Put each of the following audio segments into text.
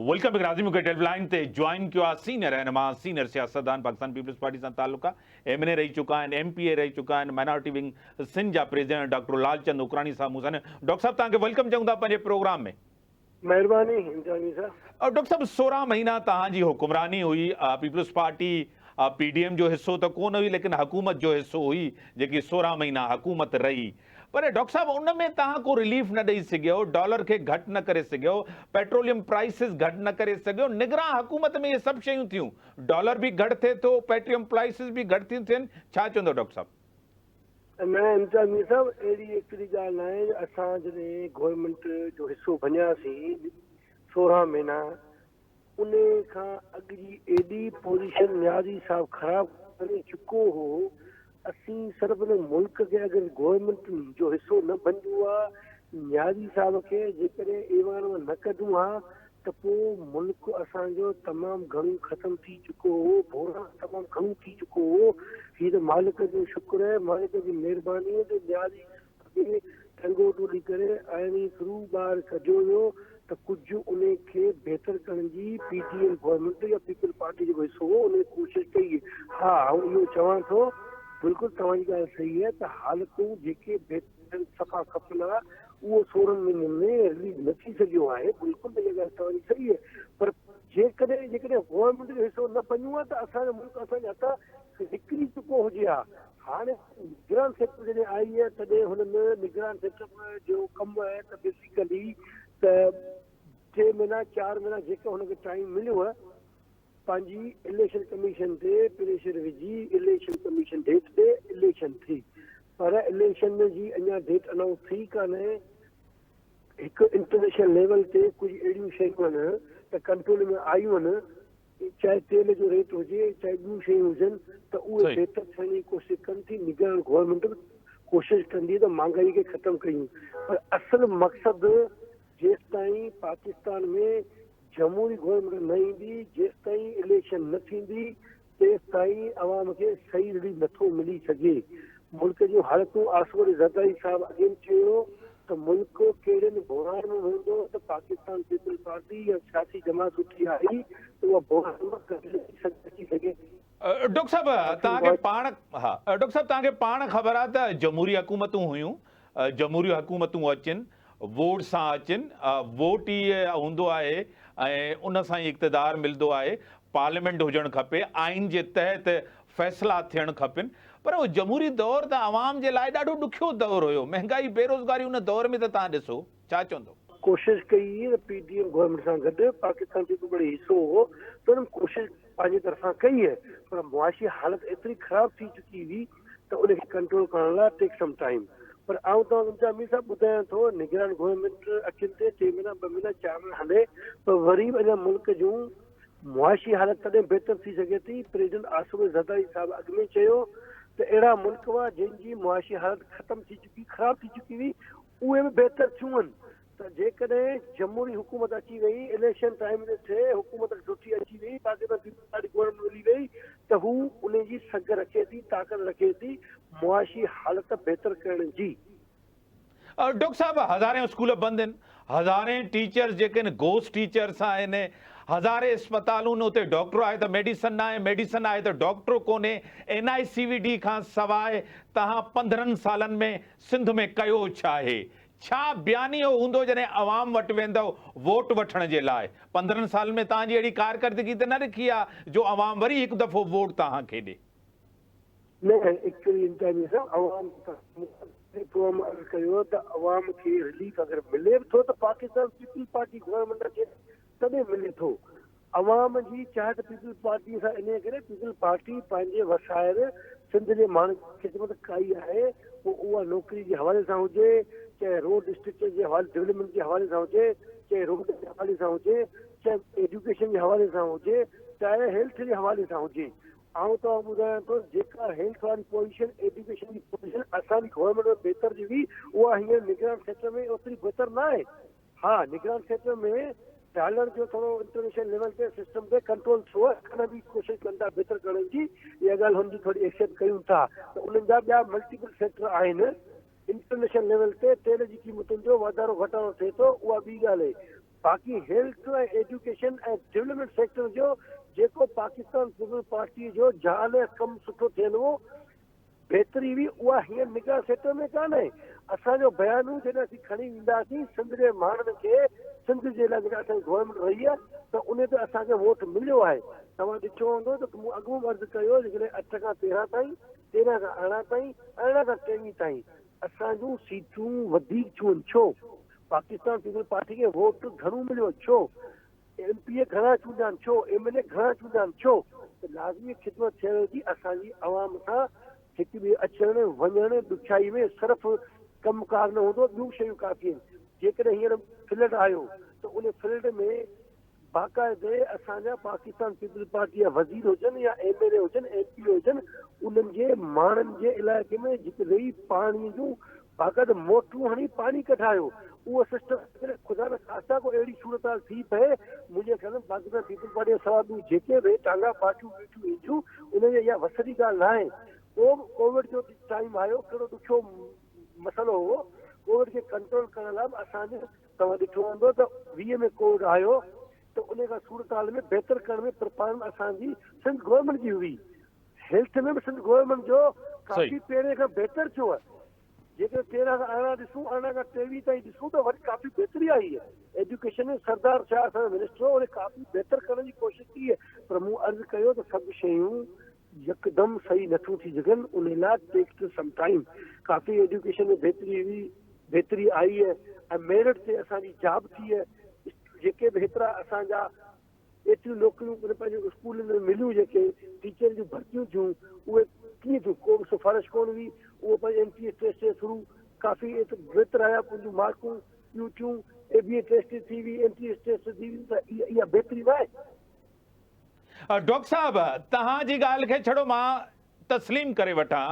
Welcome राज़ी मूंखे deadline ते ज्वाइन किया सीनियर रहनुमा सीनियर सियासतदान पाकिस्तान पीपल्स पार्टी से ताल्लुक एमएनए रही चुका है, एमपीए रही चुका है, माइनॉरिटी विंग सिंध जा प्रेसिडेंट डॉक्टर लालचंद उकरानी साहब मूंसां डॉक्टर साहब तव्हांखे वेलकम चऊं था पंहिंजे प्रोग्राम में। मेहरबानी इंद्रानी साहब। और डॉक्टर साहब 16 महीना तव्हांजी हुक्मरानी हुई, पीपल्स पार्टी पीडीएम जो हिस्सो तो कोन हुई लेकिन हुकूमत जो हिस्सो हुई जेकी 16 महीना हुकूमत रही। पर डॉक्टर साहब उन में तव्हां को रिलीफ न ॾेई सघियो, डॉलर खे घटि न करे सघियो, पेट्रोलियम प्राइसिस घटि न करे सघियो, निगरान हुकूमत में ये सभु शयूं थियूं, डॉलर भी घटि थिए थो, पेट्रोलियम प्राइसिस भी घटि थियूं थियनि, छा चवंदो डॉक्टर साहब? न इंद्रानी साहब, अहिड़ी हिकिड़ी ॻाल्हि न आहे। असां जॾहिं गवर्नमेंट जो हिसो बणियासीं 16 महीना, उन खां अॻु जी एॾी पोज़ीशन न्याज़ी साहब ख़राबु करे चुको हो। असीं सिर्फ़ मुल्क खे अगरि गवर्नमेंट जो हिसो न बणिजो आहे, न्याज़ी साहब खे जेकॾहिं एवान में न कढूं हा त पोइ मुल्क असांजो तमामु घणो ख़तमु थी चुको हो, बोरा तमामु घणो थी चुको हो। हीअ त मालिक जो शुक्र आहे, मालिक जी महिरबानी जो न्याज़ी टंगो टोड़ी करे आइनी थ्रू ॿाहिरि कढियो वियो त कुझु उन खे बहितर करण जी पीटीएम गवर्नमेंट या पीपल पार्टी जो हिसो हो, उन कोशिशि कई। हा, ऐं इहो चवां थो, बिल्कुलु तव्हांजी ॻाल्हि सही आहे त हालतूं जेके बहितर सफ़ा खपनि हा उहो 16 महीननि में रिलीज़ न थी सघियो आहे। बिल्कुलु इहा ॻाल्हि तव्हांजी सही आहे। पर जेकॾहिं गवर्नमेंट जो हिसो न बणियो आहे त असांजो मुल्क असांजे हथ निकिरी चुको हुजे हा। हाणे निगरान सेक्टर जॾहिं आई आहे तॾहिं हुन में निगरान सेक्टर जो कमु आहे त बेसिकली त 6 महीना 4 महीना जेका हुनखे टाइम मिलियो आहे, पंहिंजी इलेक्शन कमीशन ते प्रेशर विझी इलेक्शन कमीशन डेट ते इलेक्शन थी, पर इलेक्शन जी अञा डेट अनाउंस थी कान्हे। हिकु इंटरनेशनल लेवल ते कुझु अहिड़ियूं शयूं आहिनि त कंट्रोल में आयूं आहिनि, चाहे तेल जो रेट हुजे चाहे ॿियूं शयूं हुजनि, त उहे बहितर थियण जी कोशिशि कनि थी। निगरान गवर्नमेंट कोशिशि कंदी त महांगाई खे ख़तमु कयूं, पर असल मक़सदु जेसि ताईं पाकिस्तान में जमहूरी गवर्नमेंट न ईंदी, जेसि ताईं इलेक्शन न थींदी, तेसि ताईं अवाम खे सही रिलीफ नथो मिली सघे। मुल्क जूं हालतूं आसवर ज़रदारी साहब अॻे चयो त मुल्क कहिड़े बोरान में वेंदो त पाकिस्तान पीपल पार्टी या सियासी जमात उठी आई त उहा बोरान में अची सघे। डॉक्टर साहब तव्हांखे पाण, हा डॉक्टर साहब तव्हांखे पाण ख़बर आहे त जमहूरी हुकूमतूं हुयूं, जमहूरी हुकूमतूं अचनि, वोट सां अचनि, वोट ई हूंदो आहे ऐं उन सां ई इक़्तिदार मिलंदो आहे, पार्लियामेंट हुजणु खपे, आइन जे तहत फ़ैसिला थियणु खपनि। पर उहो जमहूरी दौर त आवाम जे लाइ ॾाढो ॾुखियो दौर हुयो, महांगाई बेरोज़गारी उन दौर में त तव्हां ॾिसो, छा चवंदो? कोशिशि कई त पीटीएम गवर्नमेंट सां गॾु पाकिस्तान जेको बड़े हिसो हो त उन्हनि कोशिशि पंहिंजी तरफ़ां कई आहे, पर मुआशी हालत एतिरी ख़राबु थी चुकी हुई त उनखे कंट्रोल करण लाइ टेक सम टाइम। पर आउं तव्हांखे अमीर साहब ॿुधायां थो, निगरान गवर्नमेंट अचनि ते 6 महीना 2 महीना 4 महीना हले, पर वरी बि अञा मुल्क जूं मुआशी हालत तॾहिं बहितर थी सघे थी। प्रेसिडेंट आसिफ ज़रदारी साहब अॻु में चयो त अहिड़ा मुल्क हुआ जंहिंजी मुआशी हालत ख़तमु थी चुकी, ख़राबु थी चुकी हुई, उहे बि बहितर थियूं आहिनि। त जेकॾहिं जमहूरी हुकूमत अची वई, इलेक्शन टाइम ते थिए, हुकूमत सुठी अची वई, पाकिस्तान पीपल्स पार्टी गवर्नमेंट मिली वई, त हू उन जी सघ रखे थी, ताक़त रखे थी मुआशी हालत बहितर करण जी। डॉक्टर साहब हज़ारे स्कूल बंदि आहिनि, हज़ारे टीचर्स जेके आहिनि गोस्ट टीचर्स आहिनि, हज़ारे अस्पतालूं उते डॉक्टर आहे त मेडिसन न आहे, मेडिसन आहे त डॉक्टर कोन्हे। NICVD खां सवाइ तव्हां 15 सालनि में सिंध में कयो छा आहे? छा बयानियो हूंदो जॾहिं अवाम वटि वेंदव वोट वठण जे लाइ? 15 सालनि में तव्हांजी अहिड़ी कारकर्दगी त न रखी आहे जो अवाम वरी हिकु दफ़ो वोट तव्हांखे ॾे? न, एक्चुअली अवाम कयो त अवाम खे रिलीफ अगरि मिले थो त पाकिस्तान पीपल पार्टी गवर्नमेंट खे तॾहिं मिले थो। अवाम जी चाहत पीपल पार्टी सां इन करे पीपल पार्टी पंहिंजे वसायल सिंध जे माण्हुनि खे ख़िदमत कई आहे, पोइ उहा नौकिरी जे हवाले सां हुजे, चाहे रोड स्ट्रक्चर जे हवाले डेवलपमेंट जे हवाले सां हुजे, चाहे रोड जे हवाले सां हुजे, चाहे एजुकेशन जे हवाले सां हुजे, चाहे हेल्थ जे हवाले सां हुजे। आउं तव्हां ॿुधायां थो, जेका हेल्थ वारी पोजीशन, एजुकेशन जी पोजीशन असांजी गवर्नमेंट में बहितर जी हुई, उहा हींअर निगरान सेक्टर में ओतिरी बहितर न आहे। हा, निगरान सेक्टर में डॉलर जो थोरो इंटरनेशनल लेवल ते सिस्टम ते कंट्रोल थियो आहे, अञा बि कोशिशि कनि था बहितर करण जी, इहा ॻाल्हि हुनजी थोरी एक्सेप्ट कयूं था। त उन्हनि जा ॿिया मल्टीपल सेक्टर आहिनि। इंटरनेशनल लेवल ते तेल जी क़ीमतुनि जो वाधारो घटाड़ो थिए थो, उहा ॿी ॻाल्हि आहे। बाक़ी हेल्थ ऐं एजुकेशन ऐं डेवलपमेंट सेक्टर जो जेको पाकिस्तान पीपल्स पार्टी जो जाल ऐं कमु सुठो थियनि हो बहितरी हुई उहा हींअर निगाह सेक्टर में कान्हे। असांजो बयानु जॾहिं असीं खणी ईंदासीं सिंध जे माण्हुनि खे सिंध जे लाइ जेका असांजी गवर्नमेंट रही आहे त उन ते असांखे वोट मिलियो आहे। तव्हां ॾिठो हूंदो त मूं अॻु में अर्ज़ु कयो जेकॾहिं 8 खां 13 ताईं 13 खां 18 ताईं 18 खां 23 ताईं असांजूं सीटूं वधीक थियूं छो? पाकिस्तान पीपल्स पार्टी खे वोट घणो मिलियो छो? MP घणा चूंडिया आहिनि छो? MLA घणा चूंडिया आहिनि छो? त लाज़मी ख़िदमत थियण जी असांजी आवाम सां हिकु ॿिए अचणु वञणु ॾुखियाई में सिर्फ़ु कमुकार न हूंदो, ॿियूं शयूं काफ़ी आहिनि। जेकॾहिं हींअर फील्ड आयो त उन फील्ड में बाक़ाइदे असांजा पाकिस्तान पीपल्स पार्टी जा वज़ीर हुजनि या MLA हुजनि MP हुजनि उन्हनि जे माण्हुनि जे इलाइक़े में जिते रही पाणीअ जूं बाक़ाइदे मोटरूं हणी पाणी कढायो। उहो सिस्टम ख़ुदा न ख़ास्ता को अहिड़ी सूरत हाल थी पए मुंहिंजे ख़्याल में पाकिस्तान पीपल्स पार्टी जा सवाइ ॿियूं जेके बि टांगा पाटियूं ॿीठियूं ईंदियूं उनजे इहा वसदी ॻाल्हि न आहे। कोविड जो टाइम आयो कहिड़ो ॾुखियो मसइलो हो। कोविड खे कंट्रोल करण लाइ असांजे तव्हां ॾिठो हूंदो त 20 में कोविड आयो त उन खां सूरत हाल में बहितर करण में प्रपारण असांजी सिंध गवर्नमेंट जी हुई। हेल्थ में बि सिंध गवर्नमेंट जो काफ़ी पहिरें खां बहितर थियो आहे। जेकर 13 खां 18 ॾिसूं 18 खां 23 ताईं ॾिसूं त वरी काफ़ी बहितरी आई आहे। एजुकेशन में सरदार छा असांजो मिनिस्टर हो उन काफ़ी बहितर करण जी कोशिशि कई आहे। पर मूं अर्ज़ु कयो त सभु शयूं यकदमि सही नथियूं थी सघनि। उन लाइ टेक्स सम टाइम काफ़ी एजुकेशन में बहितरी आई आहे ऐं मेरिट ते असांजी जाब थी आहे। जेके बि हेतिरा असांजा एतिरियूं नौकरियूं पंहिंजे स्कूलनि में मिलियूं जेके टीचर जूं भर्तियूं थियूं उहे कीअं थियूं? को बि सिफारिश कोन हुई। उहो पंहिंजे MTS टेस्ट जे थ्रू काफ़ी बहितर आया मुंहिंजूं मार्कूं ॿियूं थियूं ABA टेस्ट थी हुई MTS टेस्ट थी हुई त इहा बहितरी न आहे। डॉक्टर साहब तव्हांजी ॻाल्हि खे छॾो मां तस्लीम करे वठां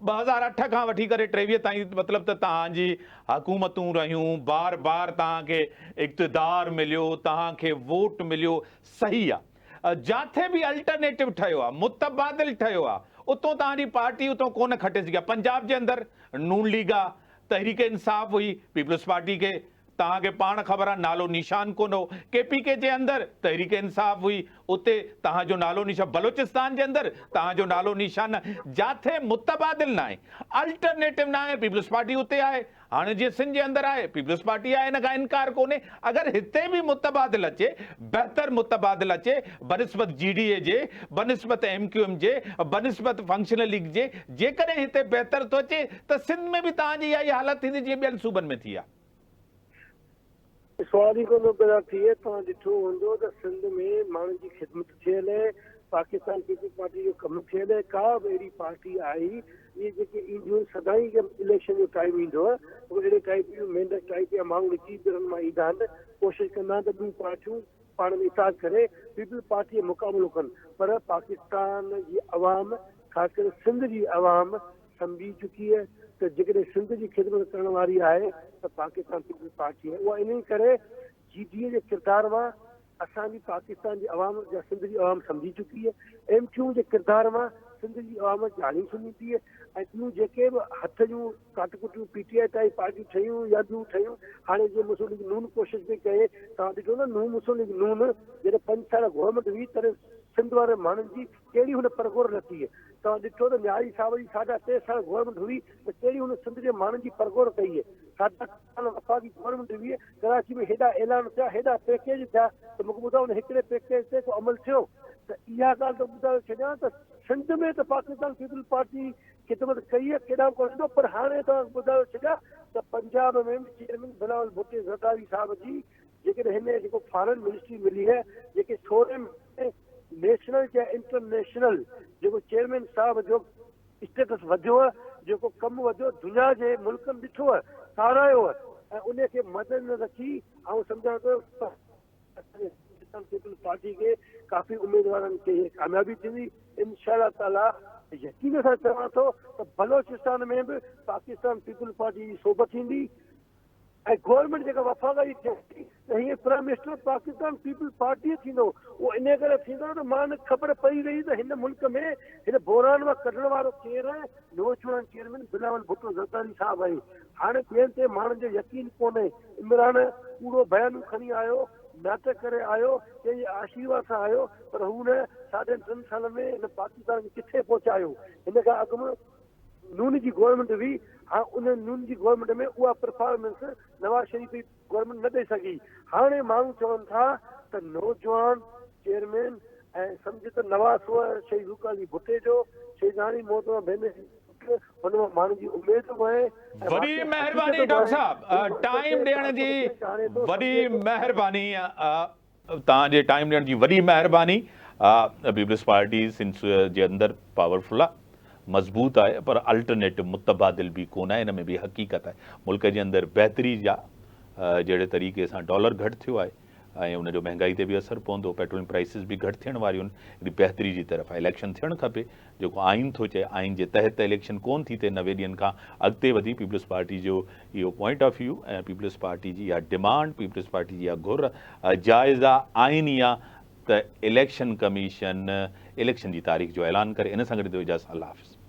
2008 खां वठी करे 23 ताईं मतिलबु त तव्हांजी हुकूमतूं रहियूं बार बार तव्हांखे इक़्तिदार मिलियो तव्हांखे वोट मिलियो सही आहे। जिथे बि अल्टरनेटिव ठहियो आहे मुतबादिल ठहियो आहे उतो तव्हांजी पार्टी उतो कोन खटे सघी आहे। पंजाब जे अंदरि नून लीग आहे तहरीक इंसाफ़ हुई पीपल्स पार्टी खे तव्हांखे पाण ख़बर आहे नालो निशान कोन हो। KPK जे अंदरि तहरीक इंसाफ़ हुई उते तव्हांजो नालो निशान बलोचिस्तान जे अंदरि तव्हांजो नालो निशान जिथे मुतबादिल न आहे अल्टरनेटिव न आहे पीपल्स पार्टी उते आहे। हाणे जीअं सिंध जे अंदरि आहे पीपल्स पार्टी आहे हिन खां इनकार कोन्हे। अगरि हिते बि मुतबादिल अचे बहितर मुतबादिल अचे बनिस्बत GDA जे बनिस्बत MQM जे बनिस्बत फंक्शनल लीग जे जेकॾहिं हिते बहितर थो अचे त सिंध में बि तव्हांजी इहा ई हालत थींदी जीअं ॿियनि सूबनि में थी आहे। सवाल ई कोन पैदा थिए। तव्हां ॾिठो हूंदो त सिंध में माण्हुनि जी ख़िदमत थियल आहे पाकिस्तान पीपल्स पार्टी जो कमु थियल आहे। का बि अहिड़ी पार्टी आई इहे जेके ईंदियूं सदाईं जब इलेक्शन जो टाइम ईंदो आहे उहे अहिड़े टाइप जूं मेंढक टाइप जा माण्हू निकिरी ॿियनि मां ईंदा आहिनि कोशिशि कंदा आहिनि त ॿियूं पार्टियूं पाण में इताद करे पीपल्स पार्टी जो मुक़ाबिलो कनि। पर पाकिस्तान जी आवाम ख़ासि करे सिंध जी आवाम सम्झी चुकी आहे त जेकॾहिं सिंध जी ख़िदमत करण वारी आहे त पाकिस्तान पीपल्स पार्टी आहे। उहा इन करे GDA जे किरदार मां असांजी पाकिस्तान जी आवाम या सिंध जी आवाम सम्झी चुकी आहे। MQ जे किरदार मां सिंध जी आवाम ॼाणी सुञी थी आहे। ऐं ॿियूं जेके बि हथ जूं काटकुटियूं PTI टाइप पार्टियूं ठहियूं या ॿियूं ठहियूं हाणे जीअं मुस्लिम लीग नून कोशिशि पई कये। तव्हां ॾिठो न मुस्लिम लीग नून जॾहिं 5 साल गवर्नमेंट हुई तॾहिं सिंध वारे माण्हुनि जी कहिड़ी हुन परगोर लथी आहे। तव्हां ॾिठो त न्यारी साहब जी 3.5 साल गवर्नमेंट हुई त कहिड़ी हुन सिंध जे माण्हुनि जी परगोर कई आहे। 7 साल वफ़ाक़ी गवर्नमेंट हुई कराची में हेॾा ऐलान थिया हेॾा पैकेज थिया त मूंखे ॿुधायो न हिकिड़े पैकेज ते को अमल थियो त इहा ॻाल्हि त ॿुधाए छॾियां त सिंध में त पाकिस्तान पीपल्स पार्टी ख़िदमत कई आहे केॾां कोन ॾिठो। पर हाणे तव्हां ॿुधाए छॾिया त पंजाब में चेयरमैन बिलावल भुट्टो ज़रदारी साहब जी जेकॾहिं हिन जेको फॉरेन मिनिस्ट्री मिली आहे जेके सोरे में नेशनल या इंटरनेशनल जेको चेयरमैन साहब जो स्टेटस वधियो आहे जेको कमु वधियो दुनिया जे मुल्कनि ॾिठो आहे सारायो आहे ऐं उनखे मदद रखी ऐं सम्झां थो पाकिस्तान पीपल्स पार्टी खे काफ़ी उमेदवारनि खे कामयाबी थींदी इंशाअल्लाह ताला। यकीन सां चवां थो त बलोचिस्तान में बि पाकिस्तान पीपल्स पार्टी जी सोबत थींदी ऐं गवर्नमेंट जेका वफ़ाक़ी थिए त हीअं prime minister Pakistan people's party थींदो। उहो इन करे थींदो त मां ख़बर पई वई त हिन मुल्क में हिन बहरान मां कढण वारो केरु आहे। नौजवान चेयरमैन बिलावल भुट्टो ज़रदारी साहब आहे। हाणे ॿियनि ते माण्हुनि जो यकीन कोन्हे। इमरान पूरो बयानु खणी आयो नाटक करे आयो, कंहिंजे आशीर्वाद सां आयो, पर हुन 3.5 साल में हिन पाकिस्तान खे किथे पहुचायो। हिन खां अॻु में नून जी गवर्नमेंट हुई, हाँ उन नून जी गवर्नमेंट में उहा परफॉर्मेंस नवाज शरीफ जी गवर्नमेंट न ॾेई सघी। हाणे माण्हू चवनि था त नौजवान चेयरमैन ऐं सम्झ त नवाज़ शहीद रुकाली भुट्टे जो शेजानी मोहतरमा भेन हुन मां माण्हू जी उमेद आहे। वॾी महिरबानी डॉक्टर साहब, टाइम ॾियण जी वॾी महिरबानी, तव्हांजे टाइम ॾियण जी वॾी महिरबानी। पीपल्स पार्टी सिंस जे अंदरि पावरफुल आहे, मज़बूत आहे, पर अल्टरनेटिव मुतबादिल बि कोन आहे। हिन में बि हक़ीक़त आहे मुल्क जे अंदरि बहितरी जा जहिड़े तरीक़े सां डॉलर घटि थियो आहे ऐं उनजो महांगाई ते बि असरु पवंदो, पेट्रोलियम प्राइसिस बि घटि थियण वारियूं आहिनि। हिकिड़ी बहितरी जी तरफ़ आहे, इलेक्शन थियणु खपे, जेको आइन थो चए आइन जे तहत इलेक्शन कोन थी थिए 90 ॾींहंनि खां अॻिते वधी। पीपल्स पार्टी जो इहो पॉइंट ऑफ व्यू ऐं पीपल्स पार्टी जी इहा डिमांड, पीपल्स पार्टी जी इहा घुर जाइज़ आहे, आइनी आहे त इलेक्शन कमीशन इलेक्शन जी तारीख़ जो ऐलान करे। इन सां गॾु इजाज़त, अल्लाह हाफ़िज़।